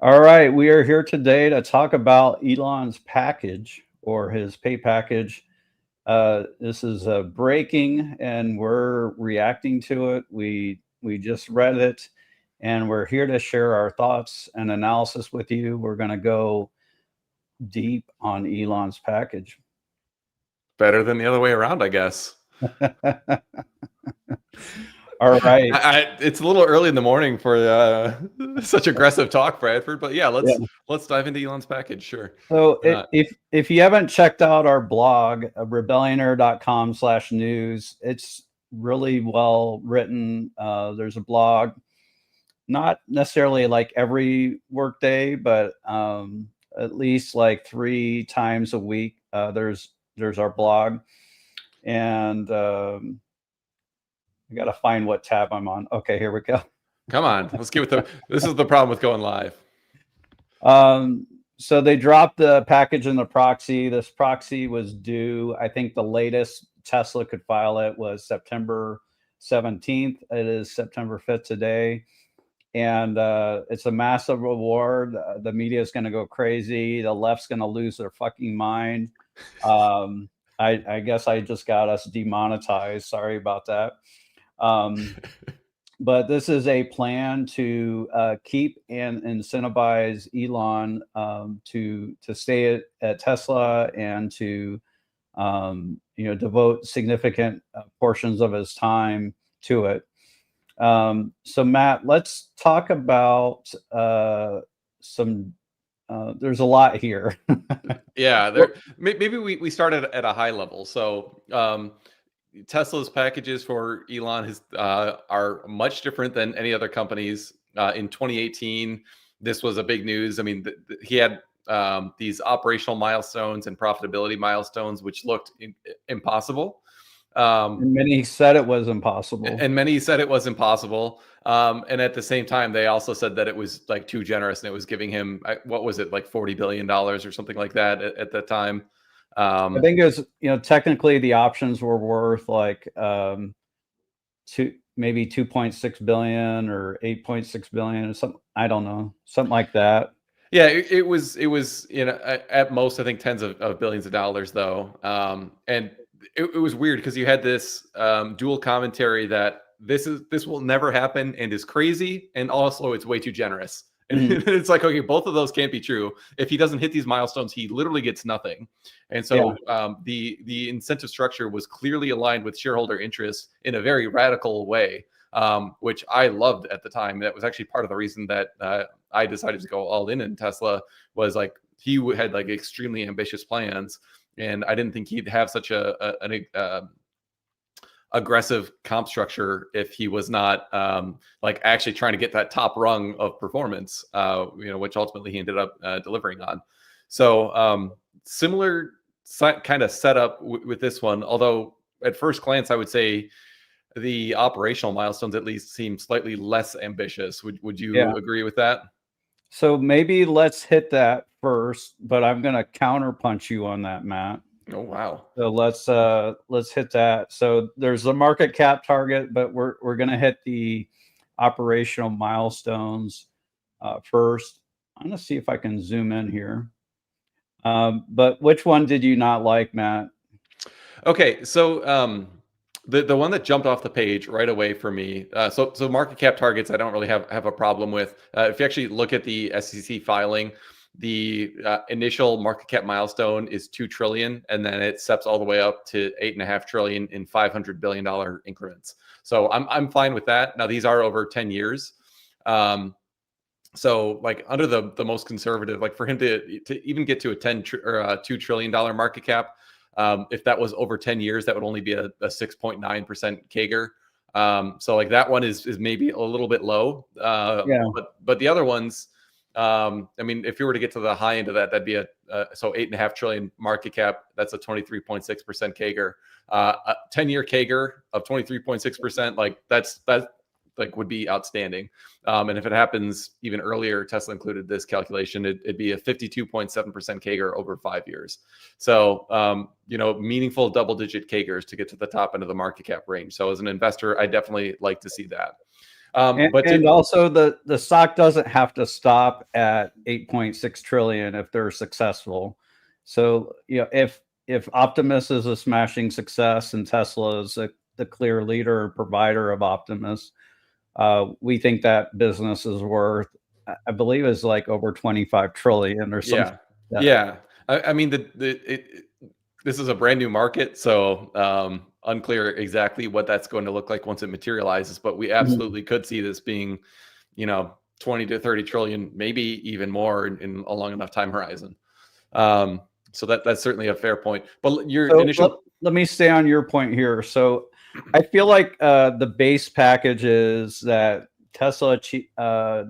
All right, we are here today to talk about Elon's package or his pay package. This is breaking, and we're reacting to it. We just read it, and we're here to share our thoughts and analysis with you. We're going to go deep on Elon's package. Better than the other way around, I guess. All right. It's a little early in the morning for such aggressive talk, Bradford. But yeah, let's dive into Elon's package. Sure. So if you haven't checked out our blog, rebellionaire.com/news, it's really well written. There's a blog, not necessarily like every workday, but at least like 3 times a week. There's our blog, and I got to find what tab I'm on. Okay, here we go. Come on, let's get with this is the problem with going live. So they dropped the package in the proxy. This proxy was due, I think the latest Tesla could file it was September 17th. It is September 5th today. And it's a massive reward. The media is going to go crazy. The left's going to lose their fucking mind. I guess I just got us demonetized. Sorry about that. But this is a plan to keep and incentivize Elon to stay at Tesla and to devote significant portions of his time to it. So Matt, let's talk about some. There's a lot here. Yeah, maybe we started at a high level. So Tesla's packages for Elon are much different than any other companies. In 2018, this was a big news. I mean, he had these operational milestones and profitability milestones, which looked impossible. And many said it was impossible. And at the same time, they also said that it was like too generous, and it was giving him, what was it, like $40 billion or something like that at that time. I think it was, technically the options were worth like maybe 2.6 billion or 8.6 billion or something. I don't know, something like that. Yeah, it was at most I think tens of billions of dollars though. And it was weird because you had this dual commentary that this will never happen and is crazy, and also it's way too generous. And it's like, okay, both of those can't be true. If he doesn't hit these milestones, he literally gets nothing. And so the incentive structure was clearly aligned with shareholder interests in a very radical way, which I loved at the time. That was actually part of the reason that I decided to go all in Tesla, was like he had like extremely ambitious plans, and I didn't think he'd have such an aggressive comp structure if he was not like actually trying to get that top rung of performance, which ultimately he ended up delivering on. So similar kind of setup with this one, although at first glance I would say the operational milestones at least seem slightly less ambitious. Would you agree with that? So maybe let's hit that first, but I'm going to counterpunch you on that, Matt. Oh, wow. So let's hit that. So there's the market cap target, but we're going to hit the operational milestones first. I'm going to see if I can zoom in here. But which one did you not like, Matt? Okay, so the one that jumped off the page right away for me. So market cap targets, I don't really have a problem with. If you actually look at the SEC filing, the initial market cap milestone is 2 trillion, and then it steps all the way up to 8.5 trillion in $500 billion increments. So I'm fine with that. Now these are over 10 years. So like under the most conservative, like for him to even get to a $2 trillion market cap, if that was over 10 years, that would only be a 6.9% CAGR. So like that one is maybe a little bit low. But the other ones, I mean, if you were to get to the high end of that, that'd be so 8.5 trillion market cap. That's a 23.6% CAGR. A 10-year CAGR of 23.6%. Like that like would be outstanding. And if it happens even earlier, Tesla included this calculation, it'd be a 52.7% CAGR over 5 years. So, meaningful double-digit CAGRs to get to the top end of the market cap range. So as an investor, I definitely like to see that. But And also the stock doesn't have to stop at 8.6 trillion if they're successful. So, if Optimus is a smashing success and Tesla is the clear leader and provider of Optimus, we think that business is worth, I believe, is like over 25 trillion or something. Yeah. I mean, this is a brand new market, so unclear exactly what that's going to look like once it materializes. But we absolutely could see this being, 20 to 30 trillion, maybe even more in a long enough time horizon. So that's certainly a fair point. But your initial. Let me stay on your point here. So I feel like the base package is that Tesla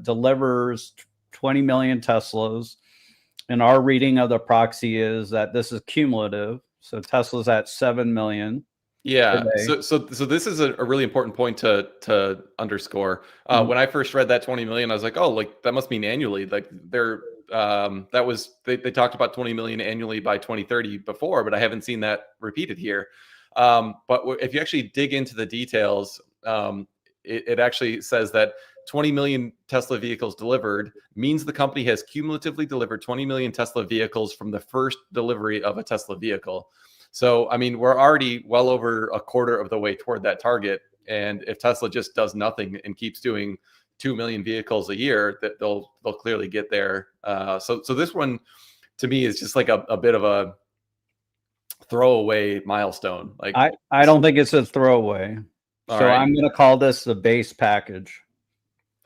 delivers 20 million Teslas. And our reading of the proxy is that this is cumulative. So Tesla's at 7 million. Yeah. Today. So this is a really important point to underscore. When I first read that 20 million, I was like, oh, like that must mean annually. Like they talked about 20 million annually by 2030 before, but I haven't seen that repeated here. But if you actually dig into the details, it actually says that 20 million Tesla vehicles delivered means the company has cumulatively delivered 20 million Tesla vehicles from the first delivery of a Tesla vehicle. So, I mean, we're already well over a quarter of the way toward that target. And if Tesla just does nothing and keeps doing 2 million vehicles a year, that they'll clearly get there. So this one to me is just like a bit of a throwaway milestone. Like I don't think it's a throwaway. So right. I'm going to call this the base package.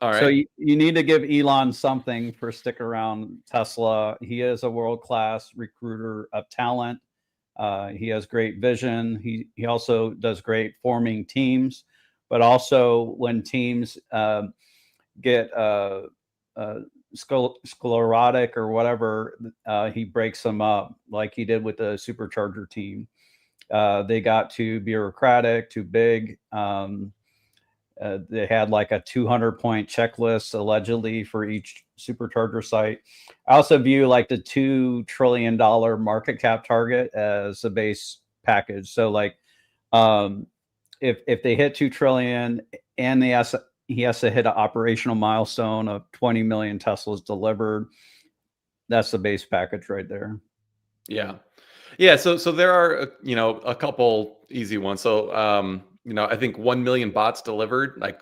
All right. So you need to give Elon something for stick around Tesla. He is a world-class recruiter of talent. He has great vision. He also does great forming teams, but also when teams get sclerotic or whatever, he breaks them up, like he did with the supercharger team. They got too bureaucratic, too big. They had like a 200-point checklist allegedly for each supercharger site. I also view like the $2 trillion market cap target as a base package. So like, if they hit 2 trillion and he has to hit an operational milestone of 20 million Teslas delivered, that's the base package right there. Yeah. So there are a couple easy ones. So I think 1 million bots delivered. Like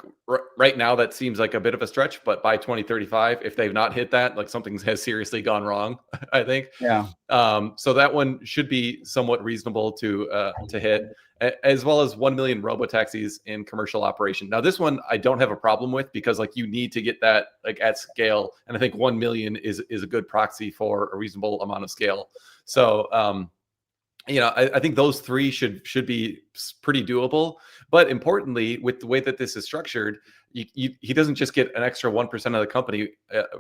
right now, that seems like a bit of a stretch, but by 2035, if they've not hit that, like something has seriously gone wrong. I think. Yeah. So that one should be somewhat reasonable to hit, as well as 1 million robotaxis in commercial operation. Now, this one I don't have a problem with because like you need to get that like at scale, and I think 1 million is a good proxy for a reasonable amount of scale. So. I think those three should be pretty doable. But importantly, with the way that this is structured, he doesn't just get an extra 1% of the company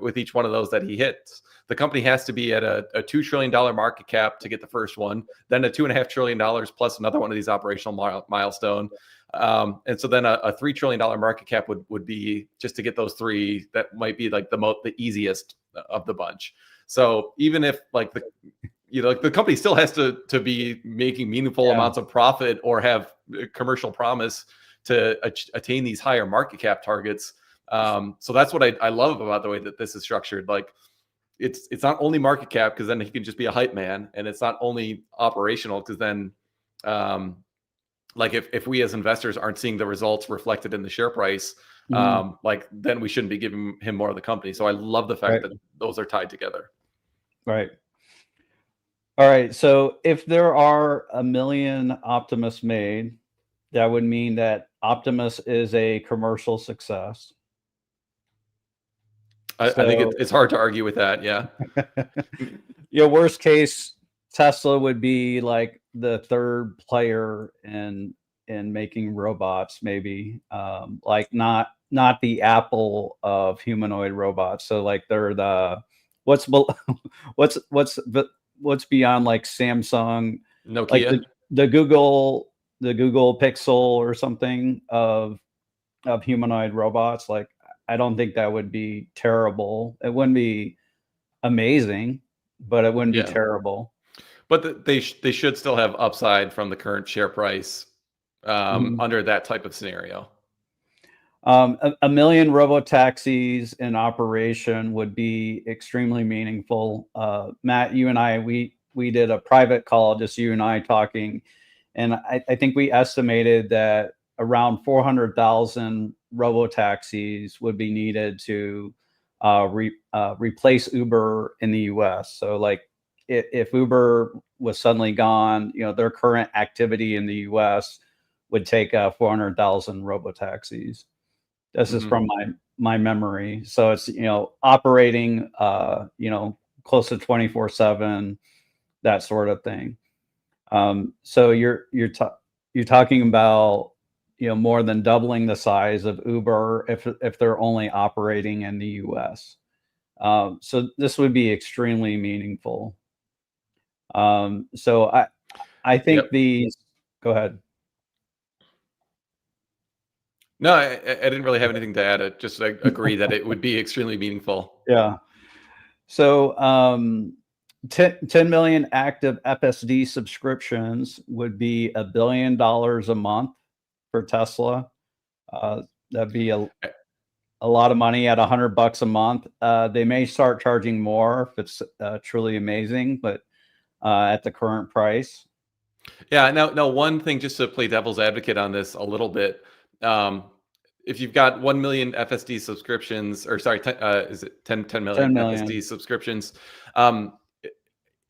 with each one of those that he hits. The company has to be at a $2 trillion market cap to get the first one, then a $2.5 trillion plus another one of these operational milestone. And so then a $3 trillion market cap would be just to get those three. That might be like the easiest of the bunch. So even if like the company still has to be making meaningful amounts of profit or have commercial promise to attain these higher market cap targets. So that's what I love about the way that this is structured. Like it's not only market cap because then he can just be a hype man, and it's not only operational because then like if we as investors aren't seeing the results reflected in the share price, like then we shouldn't be giving him more of the company. So I love the fact that those are tied together. Right. All right. So if there are 1 million Optimus made, that would mean that Optimus is a commercial success. I think it's hard to argue with that. Yeah. Worst case, Tesla would be like the third player in making robots, maybe like not the Apple of humanoid robots. So like they're the what's beyond like Samsung, Nokia, like the Google Pixel or something of humanoid robots. Like I don't think that would be terrible. It wouldn't be amazing, but it wouldn't be terrible. But they should still have upside from the current share price under that type of scenario. A million robo-taxis in operation would be extremely meaningful. Matt, you and I, we did a private call, just you and I talking, and I think we estimated that around 400,000 robo-taxis would be needed to replace Uber in the US. So like if Uber was suddenly gone, their current activity in the US would take 400,000 robo-taxis. This is from my memory. So it's, operating, close to 24/7, that sort of thing. So you're talking about, more than doubling the size of Uber if they're only operating in the US. So this would be extremely meaningful. So I think Yep. these. Go ahead. No, I didn't really have anything to add. I just agree that it would be extremely meaningful. Yeah. So 10 million active FSD subscriptions would be $1 billion a month for Tesla. That'd be a lot of money at $100 a month. They may start charging more if it's truly amazing, but at the current price. Yeah. Now, one thing, just to play devil's advocate on this a little bit, if you've got 1 million FSD subscriptions, or sorry, is it 10 million 10 FSD million. subscriptions?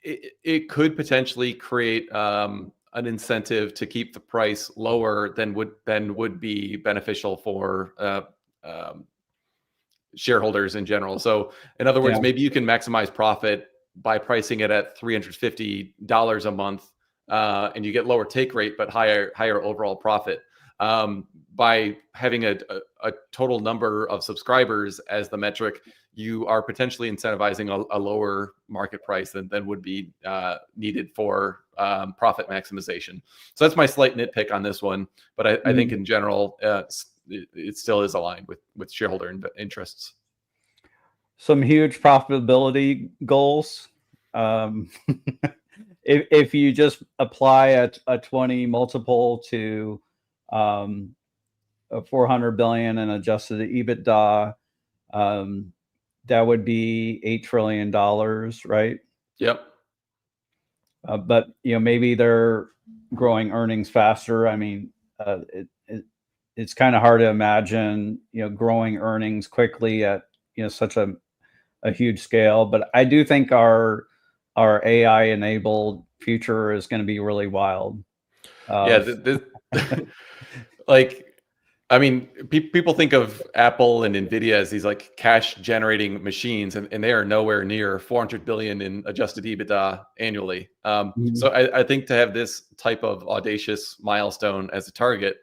It could potentially create an incentive to keep the price lower than would be beneficial for shareholders in general. So, in other words, Yeah. maybe you can maximize profit by pricing it at $350 a month, and you get lower take rate but higher overall profit. By having a total number of subscribers as the metric, you are potentially incentivizing a lower market price than would be needed for profit maximization. So that's my slight nitpick on this one, but I think in general, it still is aligned with shareholder interests. Some huge profitability goals. If you just apply a 20 multiple to a 400 billion in adjusted EBITDA, that would be $8 trillion, right? Yep. But maybe they're growing earnings faster. I mean, it's kind of hard to imagine growing earnings quickly at such a huge scale. But I do think our AI enabled future is going to be really wild. Yeah. Like, I mean, people think of Apple and Nvidia as these like cash generating machines, and they are nowhere near 400 billion in adjusted EBITDA annually. So I think to have this type of audacious milestone as a target,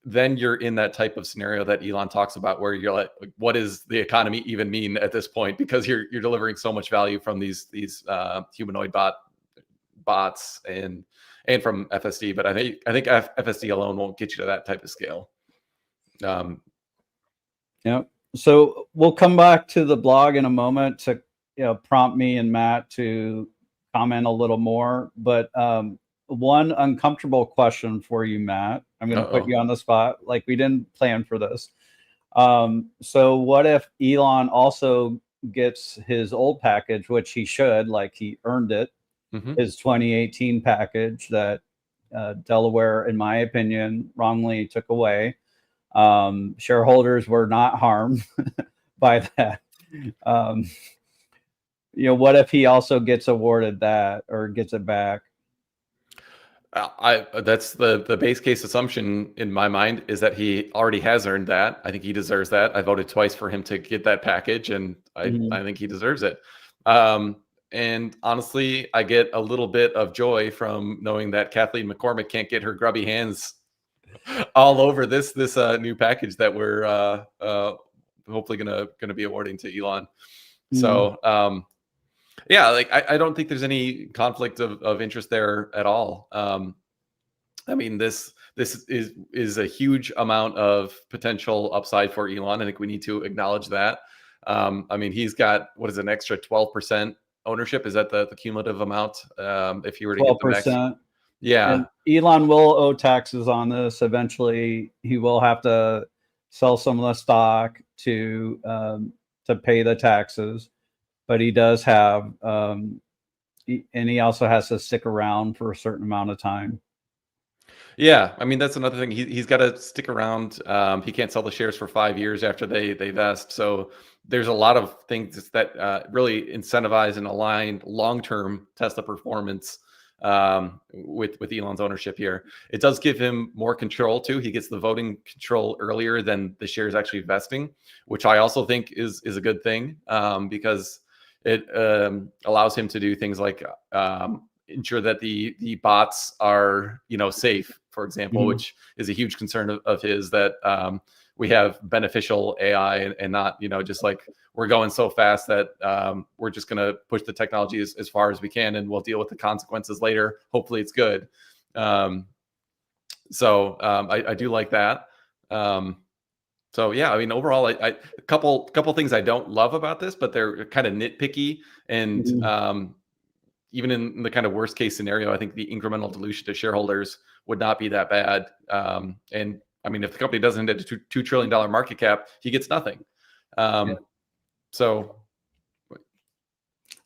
then you're in that type of scenario that Elon talks about, where you're like, what does the economy even mean at this point? Because you're delivering so much value from these humanoid bots and from FSD. But I think FSD alone won't get you to that type of scale. Yeah. So we'll come back to the blog in a moment to prompt me and Matt to comment a little more. But one uncomfortable question for you, Matt. I'm going to put you on the spot. Like, we didn't plan for this. So what if Elon also gets his old package, which he should, like he earned it, his 2018 package that Delaware, in my opinion, wrongly took away. Shareholders were not harmed by that. What if he also gets awarded that or gets it back? That's the base case assumption in my mind, is that he already has earned that. I think he deserves that. I voted twice for him to get that package, and I think he deserves it. And honestly, I get a little bit of joy from knowing that Kathleen McCormick can't get her grubby hands all over this new package that we're hopefully gonna be awarding to Elon. So yeah, like I don't think there's any conflict of interest there at all. I mean, this is a huge amount of potential upside for Elon. I think we need to acknowledge that. I mean, he's got, what is it, an extra 12% ownership? Is that the cumulative amount? If you were to 12%. Get the max, Yeah. And Elon will owe taxes on this. Eventually, he will have to sell some of the stock to pay the taxes. But he does have, and he also has to stick around for a certain amount of time. Yeah, I mean that's another thing. He's got to stick around. He can't sell the shares for 5 years after they vest. So there's a lot of things that really incentivize and align long-term Tesla performance with Elon's ownership here. It does give him more control too. He gets the voting control earlier than the shares actually vesting, which I also think is a good thing because it allows him to do things like ensure that the bots are safe, for example, which is a huge concern of his, that we have beneficial AI and not just like we're going so fast that we're just going to push the technology as far as we can and we'll deal with the consequences later. Hopefully it's good. So I do like that. So yeah, I mean, overall, a couple things I don't love about this, but they're kind of nitpicky. And even in the kind of worst case scenario, I think the incremental dilution to shareholders would not be that bad. And I mean, if the company doesn't hit a $2 trillion market cap, he gets nothing. So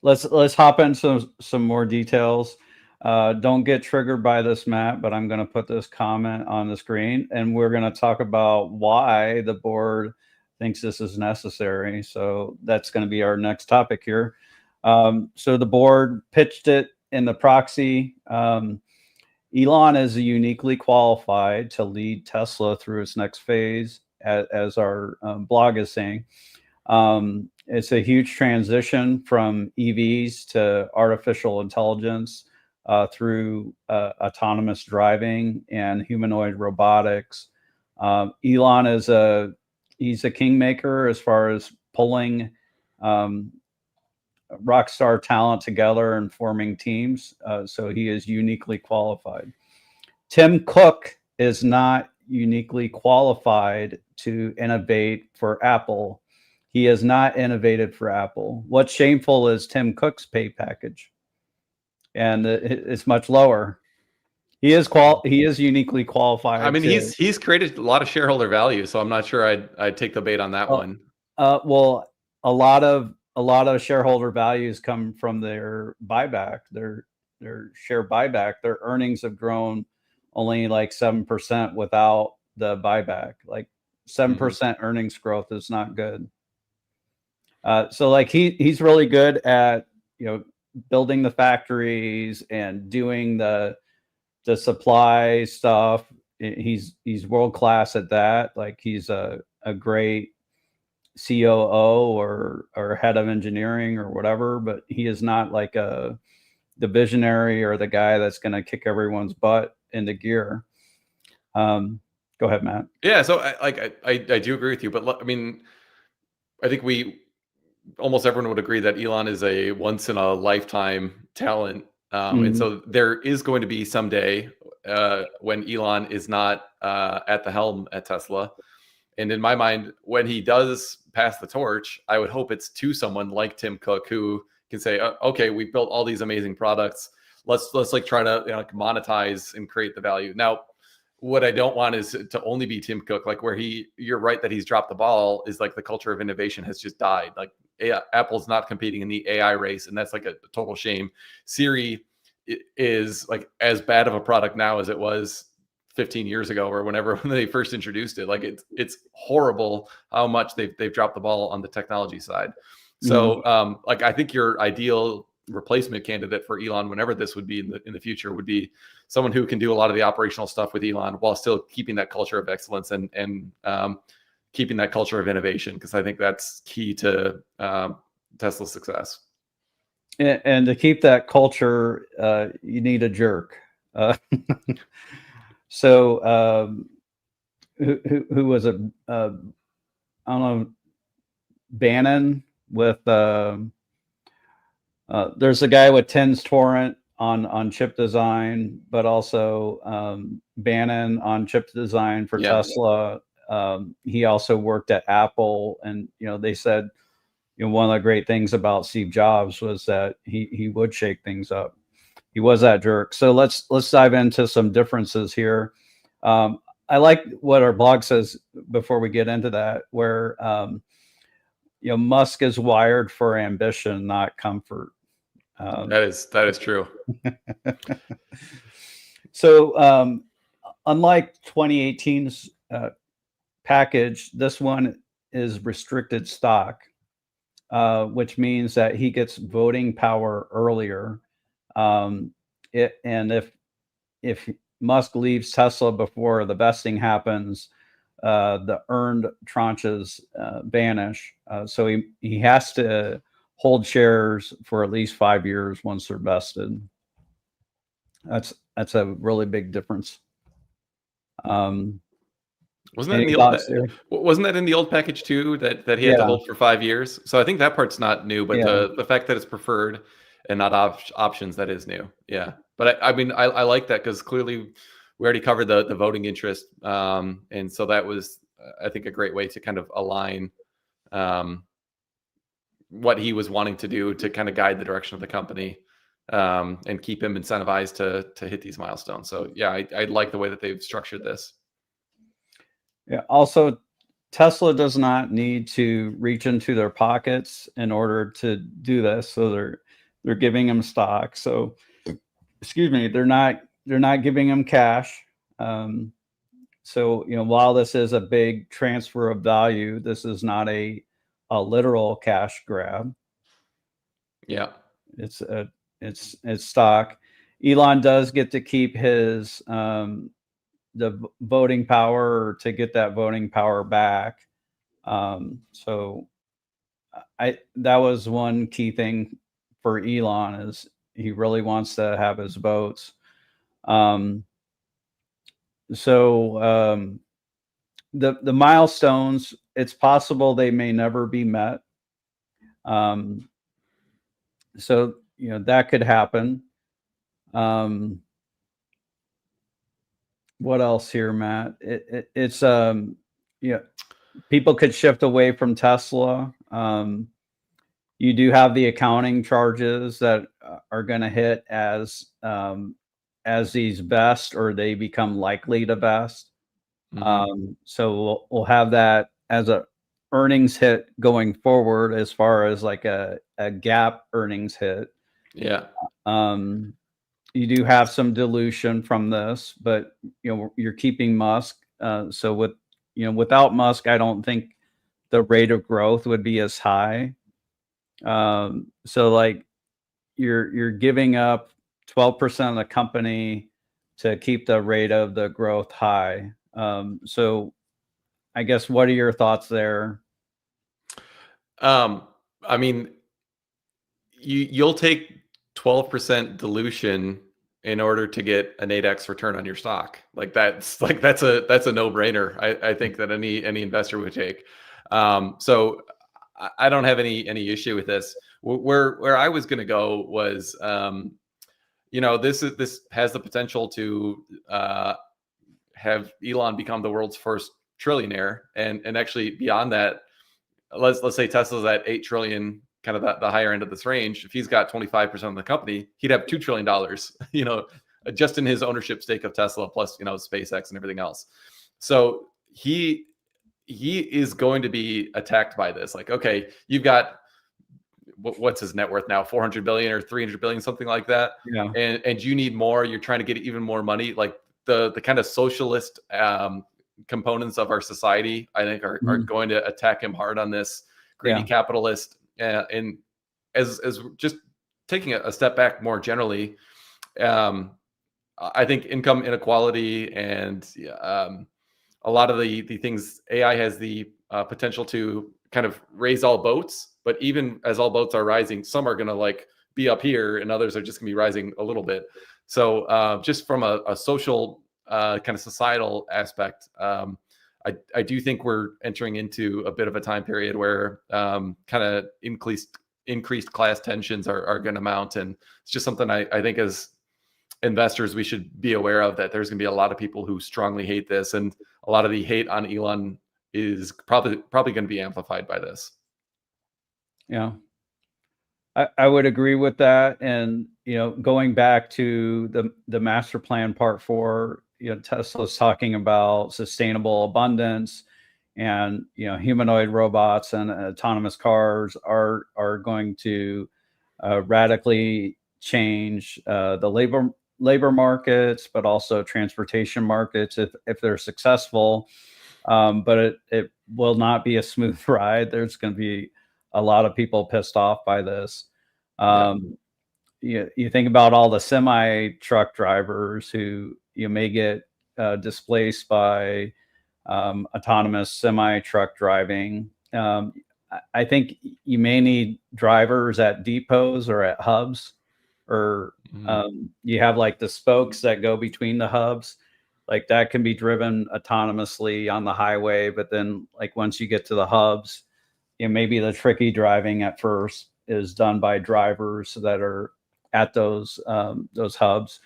let's hop into some more details. Don't get triggered by this, Matt, but I'm going to put this comment on the screen, and we're going to talk about why the board thinks this is necessary. So that's going to be our next topic here. So the board pitched it in the proxy. Elon is uniquely qualified to lead Tesla through its next phase, as our blog is saying. It's a huge transition from EVs to artificial intelligence through autonomous driving and humanoid robotics. Elon he's a kingmaker as far as pulling rock star talent together and forming teams. So he is uniquely qualified. Tim Cook is not uniquely qualified to innovate for Apple. He has not innovated for Apple. What's shameful is Tim Cook's pay package, and it's much lower. He is uniquely qualified. I mean, he's created a lot of shareholder value, so I'm not sure I'd take the bait on that one. Well, a lot of shareholder values come from their buyback, their share buyback. Their earnings have grown only like 7% without the buyback. Like 7% earnings growth is not good. So like he's really good at building the factories and doing the supply stuff. He's world class at that. Like he's a great COO or head of engineering or whatever, but he is not like the visionary or the guy that's going to kick everyone's butt into gear. Go ahead, Matt. Yeah, so I do agree with you, but I mean, I think almost everyone would agree that Elon is a once in a lifetime talent. And so there is going to be someday when Elon is not at the helm at Tesla. And in my mind, when he does pass the torch, I would hope it's to someone like Tim Cook, who can say, okay, we've built all these amazing products. Let's like try to monetize and create the value. Now, what I don't want is to only be Tim Cook, like where you're right that he's dropped the ball, is like the culture of innovation has just died. Like Apple's not competing in the AI race, and that's like a total shame. Siri is like as bad of a product now as it was 15 years ago or when they first introduced it. Like it's horrible how much they've dropped the ball on the technology side. So like I think your ideal replacement candidate for Elon, whenever this would be in the future, would be someone who can do a lot of the operational stuff with Elon while still keeping that culture of excellence and keeping that culture of innovation, because I think that's key to Tesla's success. And to keep that culture, you need a jerk. So who was it? I don't know, Bannon with there's a guy with Tens Torrent on chip design, but also Bannon on chip design for Tesla. He also worked at Apple, and they said one of the great things about Steve Jobs was that he would shake things up. that jerk. So let's dive into some differences here. I like what our blog says before we get into that, where Musk is wired for ambition, not comfort. That is true. So unlike 2018's package, this one is restricted stock, which means that he gets voting power earlier. And if Musk leaves Tesla before the vesting happens, the earned tranches vanish. So he has to hold shares for at least 5 years once they're vested. That's a really big difference. Wasn't that Any in the thoughts old, there? wasn't that in the old package too, that he had to Yeah, hold for 5 years? So I think that part's not new, but yeah. the fact that it's preferred and not options, that is new. Yeah. But I mean, I like that because clearly we already covered the voting interest. And so that was, I think, a great way to kind of align what he was wanting to do to kind of guide the direction of the company, and keep him incentivized to hit these milestones. So yeah, I like the way that they've structured this. Yeah. Also, Tesla does not need to reach into their pockets in order to do this. So they're giving him stock. So, excuse me, they're not giving him cash. So while this is a big transfer of value, this is not a literal cash grab. Yeah. It's stock. Elon does get to keep his the voting power, or to get that voting power back. So that was one key thing for Elon, is he really wants to have his votes. So the milestones, it's possible they may never be met. So that could happen. What else here, Matt? It's people could shift away from Tesla. You do have the accounting charges that are going to hit as these vest, or they become likely to vest. So we'll have that as a earnings hit going forward, as far as like a gap earnings hit. Yeah. You do have some dilution from this, but you're keeping Musk. So without Musk, I don't think the rate of growth would be as high. So like you're giving up 12% of the company to keep the rate of the growth high. So I guess, what are your thoughts there? I mean, you'll take 12% dilution in order to get an 8x return on your stock. That's a no-brainer. I think that any investor would take. So I don't have any issue with this. Where I was going to go was, this has the potential to have Elon become the world's first trillionaire, and actually beyond that, let's say Tesla's at 8 trillion, kind of the higher end of this range. If he's got 25% of the company, he'd have $2 trillion, just in his ownership stake of Tesla, plus, SpaceX and everything else. So he is going to be attacked by this. Like, okay, you've got, what's his net worth now? 400 billion or 300 billion, something like that. Yeah. And you need more, you're trying to get even more money. Like the kind of socialist components of our society, I think, are going to attack him hard on this greedy capitalist. And as just taking a step back more generally, I think income inequality and a lot of the things, AI has the potential to kind of raise all boats. But even as all boats are rising, some are going to be up here and others are just going to be rising a little bit. So just from a social kind of societal aspect, I do think we're entering into a bit of a time period where kind of increased class tensions are going to mount. And it's just something I think as investors, we should be aware of, that there's going to be a lot of people who strongly hate this. And a lot of the hate on Elon is probably going to be amplified by this. Yeah. I would agree with that. And, going back to the master plan part 4, Tesla's talking about sustainable abundance, and, humanoid robots and autonomous cars are going to radically change the labor markets, but also transportation markets if they're successful. But it will not be a smooth ride. There's going to be a lot of people pissed off by this. You think about all the semi truck drivers who you may get displaced by autonomous semi truck driving. I think you may need drivers at depots or at hubs, or you have like the spokes that go between the hubs. Like that can be driven autonomously on the highway, but then like once you get to the hubs, maybe the tricky driving at first is done by drivers that are at those hubs.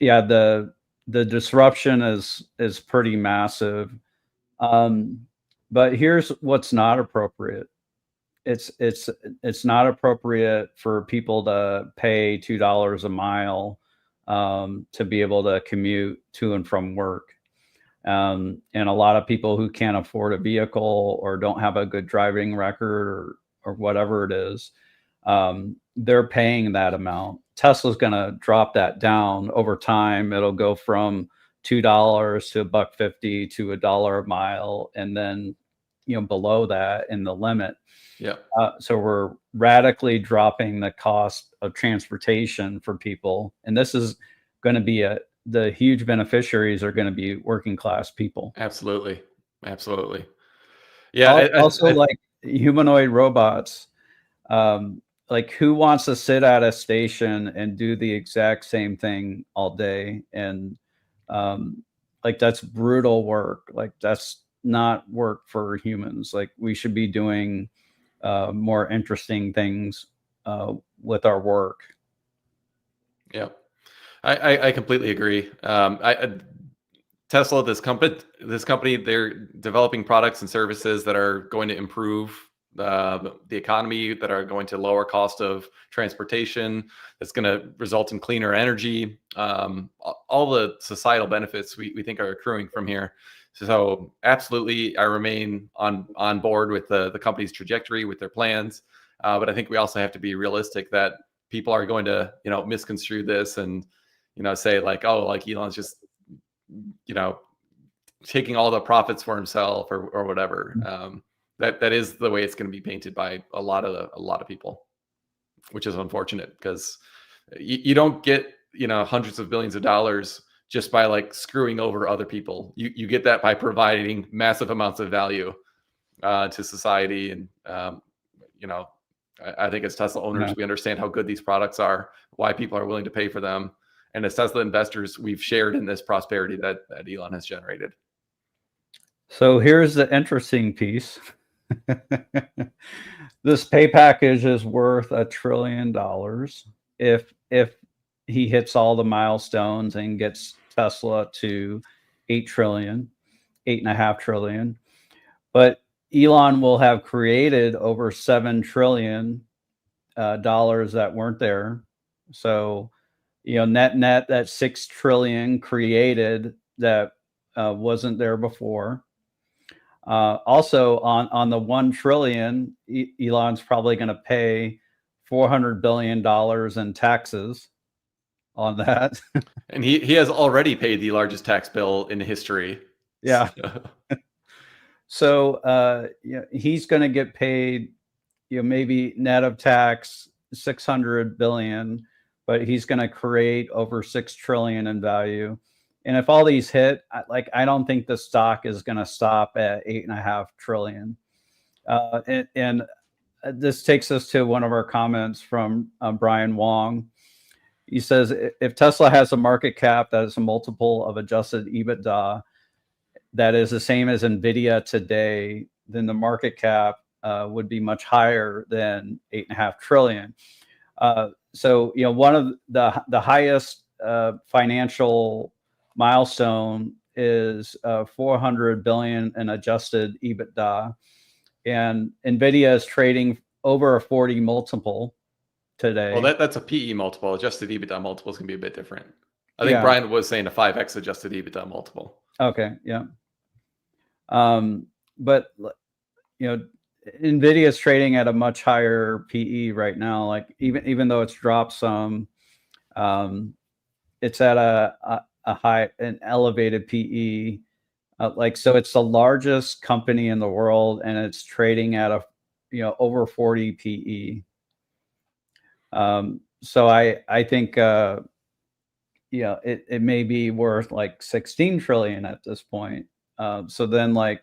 Yeah, the disruption is pretty massive. But here's what's not appropriate. It's not appropriate for people to pay $2 a mile to be able to commute to and from work. And a lot of people who can't afford a vehicle or don't have a good driving record or whatever it is, they're paying that amount. Tesla's going to drop that down over time. It'll go from $2 to $1.50 to $1 a mile, and then below that in the limit. Yeah. So we're radically dropping the cost of transportation for people, and this is going to be the huge beneficiaries are going to be working class people. Absolutely. Yeah. Also, like humanoid robots. Like who wants to sit at a station and do the exact same thing all day? And like that's brutal work. Like that's not work for humans. Like we should be doing more interesting things with our work. Yeah, I completely agree. Tesla, this company, they're developing products and services that are going to improve the economy, that are going to lower cost of transportation, that's going to result in cleaner energy, all the societal benefits we think are accruing from here. So absolutely, I remain on board with the company's trajectory, with their plans. But I think we also have to be realistic that people are going to, misconstrue this and, say like, oh, like Elon's just, taking all the profits for himself or whatever. That is the way it's going to be painted by a lot of people, which is unfortunate because you don't get, hundreds of billions of dollars just by like screwing over other people. You get that by providing massive amounts of value to society. And, I think as Tesla owners, we understand how good these products are, why people are willing to pay for them. And as Tesla investors, we've shared in this prosperity that Elon has generated. So here's the interesting piece. This pay package is worth $1 trillion if he hits all the milestones and gets Tesla to 8 trillion, 8.5 trillion. But Elon will have created over $7 trillion that weren't there. So, net that's 6 trillion created that wasn't there before. Also, on the 1 trillion, Elon's probably going to pay $400 billion in taxes on that. And he has already paid the largest tax bill in history. Yeah. So he's going to get paid, maybe net of tax, 600 billion, but he's going to create over 6 trillion in value. And if all these hit, I don't think the stock is going to stop at 8.5 trillion. And this takes us to one of our comments from Brian Wong. He says, if Tesla has a market cap that is a multiple of adjusted EBITDA that is the same as NVIDIA today, then the market cap would be much higher than 8.5 trillion. So, one of the highest financial milestone is 400 billion in adjusted EBITDA, and NVIDIA is trading over a 40 multiple today. Well, that's a PE multiple. Adjusted EBITDA multiples can be a bit different. I think Yeah. Brian was saying a 5x adjusted EBITDA multiple. Okay. Yeah. But you know, Nvidia is trading at a much higher PE right now. Like even though it's dropped some, it's at an elevated PE. Like, so it's the largest company in the world, and it's trading at a over 40 PE. So I think it may be worth like 16 trillion at this point. So then like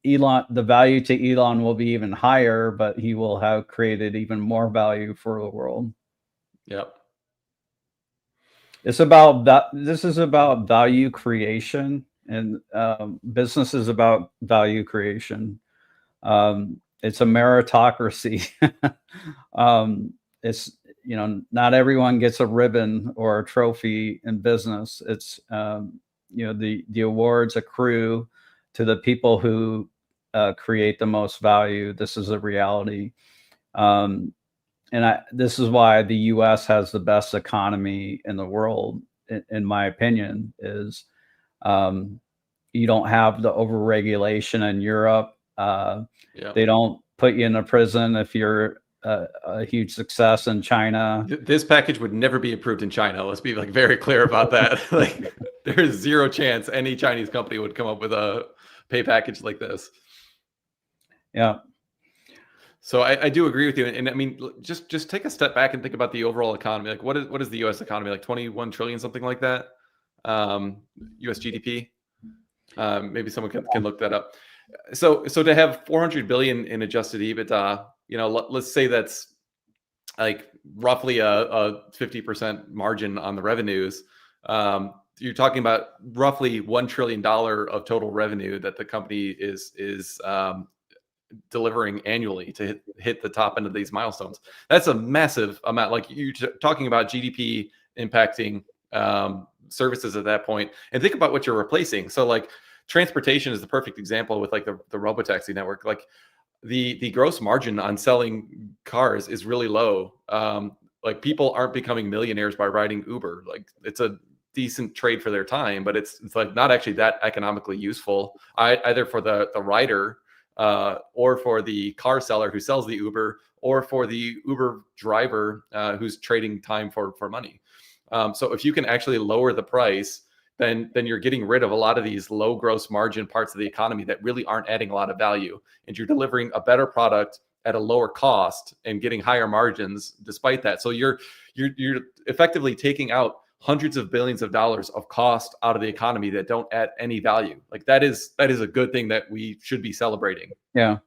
Elon, the value to Elon will be even higher, but he will have created even more value for the world. Yep. It's about that. This is about value creation, and business is about value creation. It's a meritocracy. It's not everyone gets a ribbon or a trophy in business. It's the awards accrue to the people who create the most value. This is a reality. And this is why the U.S. has the best economy in the world, in my opinion, is you don't have the overregulation in Europe. They don't put you in a prison if you're a huge success in China. This package would never be approved in China. Let's be like very clear about that. Like, there's zero chance any Chinese company would come up with a pay package like this. Yeah. So I do agree with you, and I mean, just take a step back and think about the overall economy. Like, what is the U.S. economy, like 21 trillion, something like that? U.S. GDP. Maybe someone can look that up. So to have 400 billion in adjusted EBITDA, let's say that's like roughly a 50% margin on the revenues. You're talking about roughly $1 trillion of total revenue that the company is delivering annually to hit the top end of these milestones. That's a massive amount. Like, you're talking about GDP impacting services at that point. And think about what you're replacing. So like, transportation is the perfect example with like the robotaxi network. Like, the gross margin on selling cars is really low. Like, people aren't becoming millionaires by riding Uber. Like, it's a decent trade for their time, but it's like not actually that economically useful either for the rider or for the car seller who sells the Uber, or for the Uber driver who's trading time for money. So if you can actually lower the price, then you're getting rid of a lot of these low gross margin parts of the economy that really aren't adding a lot of value, and you're delivering a better product at a lower cost and getting higher margins despite that. So you're effectively taking out hundreds of billions of dollars of cost out of the economy that don't add any value. Like, that is a good thing that we should be celebrating. Yeah.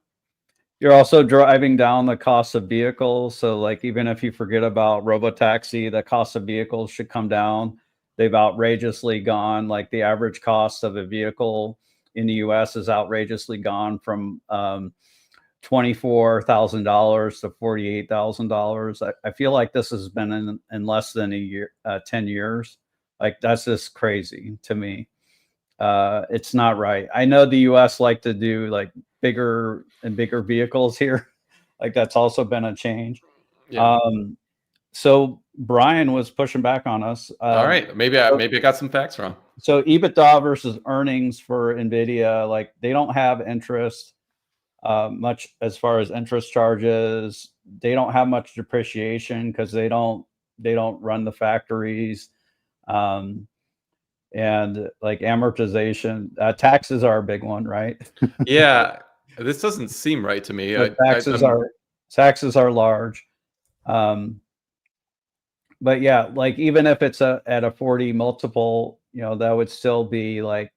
You're also driving down the cost of vehicles. So like, even if you forget about robotaxi, the cost of vehicles should come down. They've outrageously gone. Like, the average cost of a vehicle in the US is outrageously gone from $24,000 to $48,000. I feel like this has been in less than a year, 10 years. Like, that's just crazy to me. It's not right. I know the US like to do like bigger and bigger vehicles here. Like, that's also been a change. Yeah. So Brian was pushing back on us. All right. Maybe I got some facts wrong. So EBITDA versus earnings for Nvidia, like, they don't have interest much as far as interest charges. They don't have much depreciation because they don't run the factories. And like, amortization, taxes are a big one, right? Yeah, this doesn't seem right to me. Taxes are large. But yeah, like, even if it's at a 40 multiple, that would still be like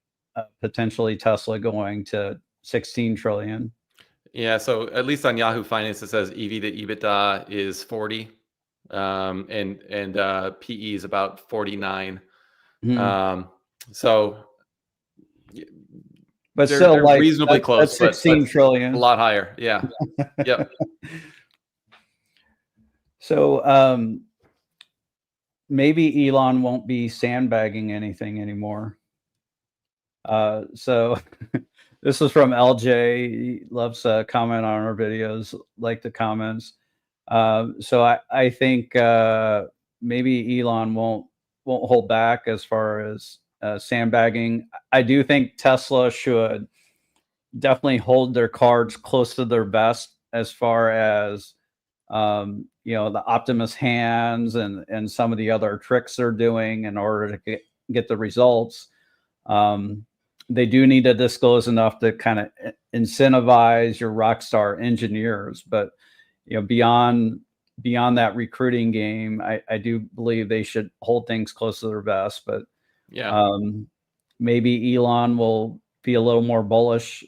potentially Tesla going to 16 trillion. Yeah, so at least on Yahoo Finance it says EV to EBITDA is 40, and PE is about 49. So, but still, they're like, reasonably close. That's 16 but trillion. a lot higher. Yeah. Yep. So maybe Elon won't be sandbagging anything anymore. So This is from LJ. He loves to comment on our videos, like the comments. So I think maybe Elon won't hold back as far as sandbagging. I do think Tesla should definitely hold their cards close to their vest as far as the Optimus hands and some of the other tricks they're doing in order to get the results. They do need to disclose enough to kind of incentivize your rock star engineers, but beyond that recruiting game, I do believe they should hold things close to their vest. But Yeah. maybe Elon will be a little more bullish,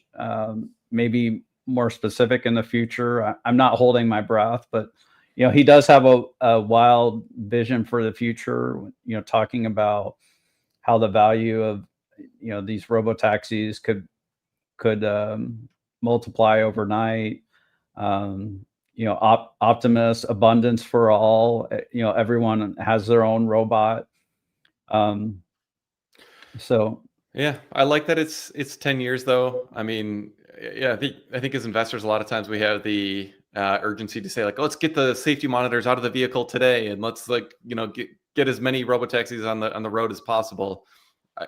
maybe more specific in the future. I'm not holding my breath, but he does have a wild vision for the future. Talking about how the value of these robo taxis could multiply overnight. Optimus, abundance for all. Everyone has their own robot. So Yeah, I like that it's 10 years though. I mean, yeah, I think as investors, a lot of times we have the urgency to say like, let's get the safety monitors out of the vehicle today, and let's get as many robotaxis on the road as possible.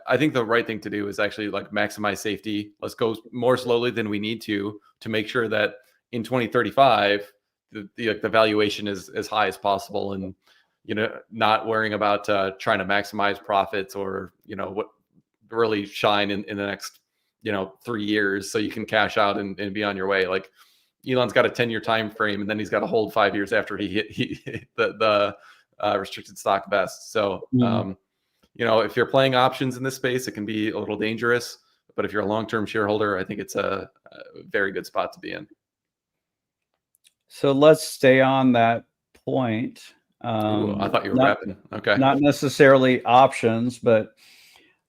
I think the right thing to do is actually like maximize safety. Let's go more slowly than we need to make sure that in 2035 the valuation is as high as possible, and not worrying about trying to maximize profits or what really shine in the next 3 years so you can cash out and be on your way. Like Elon's got a 10-year time frame, and then he's got to hold 5 years after he hit the restricted stock vest. So if you're playing options in this space, it can be a little dangerous, but if you're a long-term shareholder, I think it's a very good spot to be in. So let's stay on that point. Ooh, I thought you were wrapping. Okay. Not necessarily options, but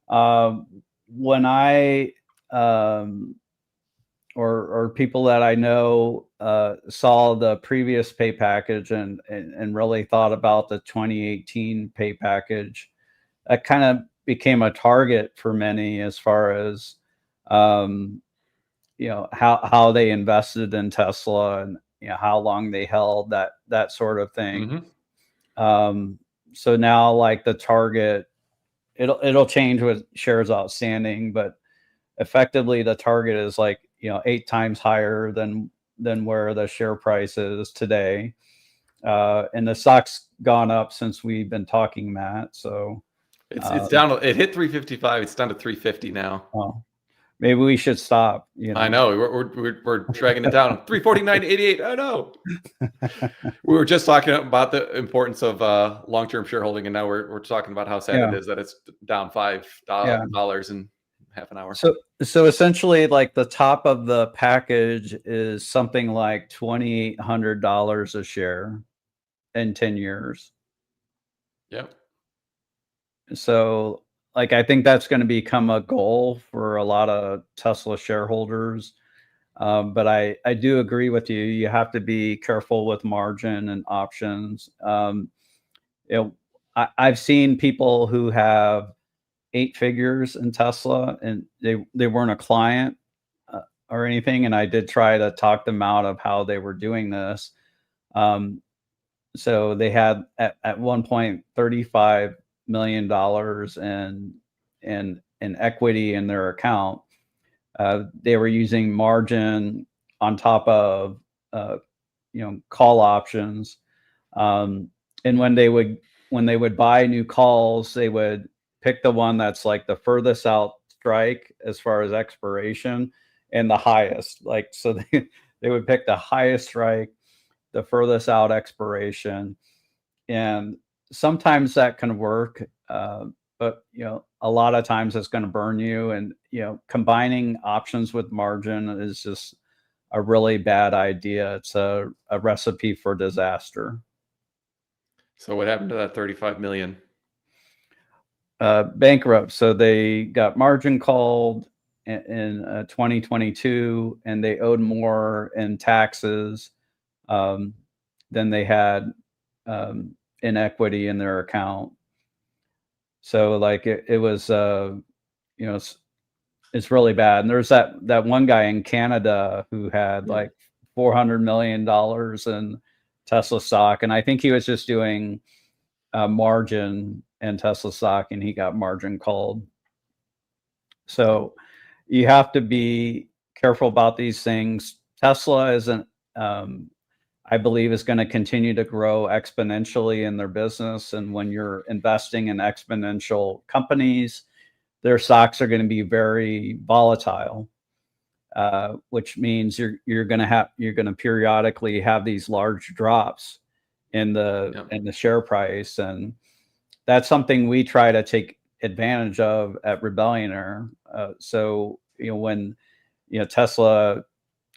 when I or people that I know saw the previous pay package and really thought about the 2018 pay package, that kind of became a target for many as far as how they invested in Tesla and how long they held that sort of thing. So now like the target, it'll change with shares outstanding, but effectively the target is like 8 times higher than where the share price is today, and the stock's gone up since we've been talking, Matt. So it's down. It hit 355. It's down to 350 now. well, maybe we should stop. I know we're dragging it down. 349.88. Oh no. We were just talking about the importance of long-term shareholding, and now we're talking about how sad it is that it's down $5 in half an hour. So essentially, like the top of the package is something like $2,800 a share in 10 years. Yep. So like I think that's going to become a goal for a lot of Tesla shareholders. But I do agree with you. You have to be careful with margin and options. I've seen people who have 8 figures in Tesla, and they weren't a client or anything. And I did try to talk them out of how they were doing this. So they had at one point $35 million in equity in their account. They were using margin on top of call options, and when they would buy new calls, they would pick the one that's like the furthest out strike as far as expiration and the highest. Like so, they would pick the highest strike, the furthest out expiration, and sometimes that can work. But a lot of times it's going to burn you, and combining options with margin is just a really bad idea. It's a recipe for disaster. So what happened to that 35 million? Bankrupt. So they got margin called in 2022, and they owed more in taxes than they had in equity in their account. So like it was it's really bad. And there's that one guy in Canada who had like $400 million in Tesla stock, and I think he was just doing a margin in Tesla stock, and he got margin called. So you have to be careful about these things. Tesla isn't, I believe, is going to continue to grow exponentially in their business. And when you're investing in exponential companies, their stocks are going to be very volatile, which means you're going to periodically have these large drops in the share price, and that's something we try to take advantage of at Rebellionaire. So when Tesla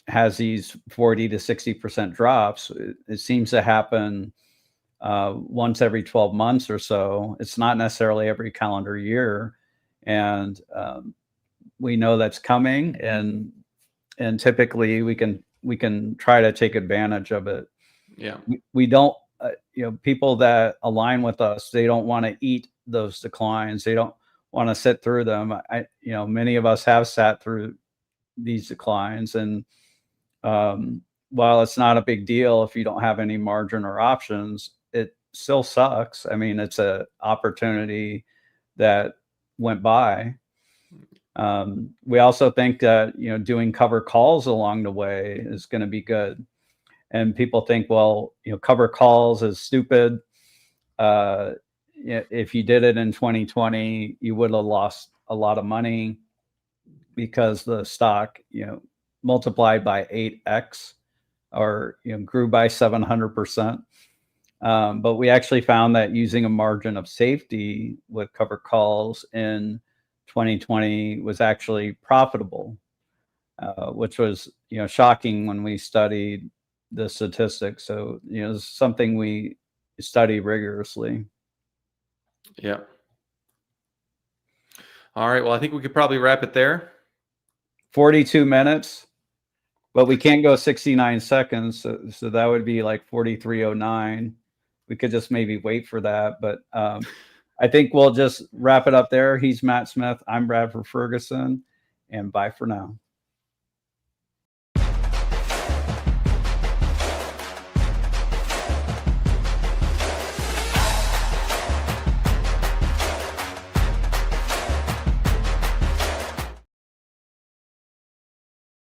has these 40 to 60% drops, it seems to happen once every 12 months or so. It's not necessarily every calendar year, and we know that's coming, and typically we can try to take advantage of it. Yeah, we don't people that align with us, they don't want to eat those declines. They don't want to sit through them. Many of us have sat through these declines, and while it's not a big deal if you don't have any margin or options, it still sucks. I mean, it's an opportunity that went by. We also think that doing cover calls along the way is going to be good. And people think, well, cover calls is stupid. If you did it in 2020, you would have lost a lot of money because the stock, multiplied by 8x, or grew by 700%. But we actually found that using a margin of safety with cover calls in 2020 was actually profitable, which was shocking when we studied the statistics. So it's something we study rigorously. Yeah. All right. Well, I think we could probably wrap it there. 42 minutes, but we can't go 69 seconds. So that would be like 43:09. We could just maybe wait for that. But I think we'll just wrap it up there. He's Matt Smith. I'm Bradford Ferguson, and bye for now.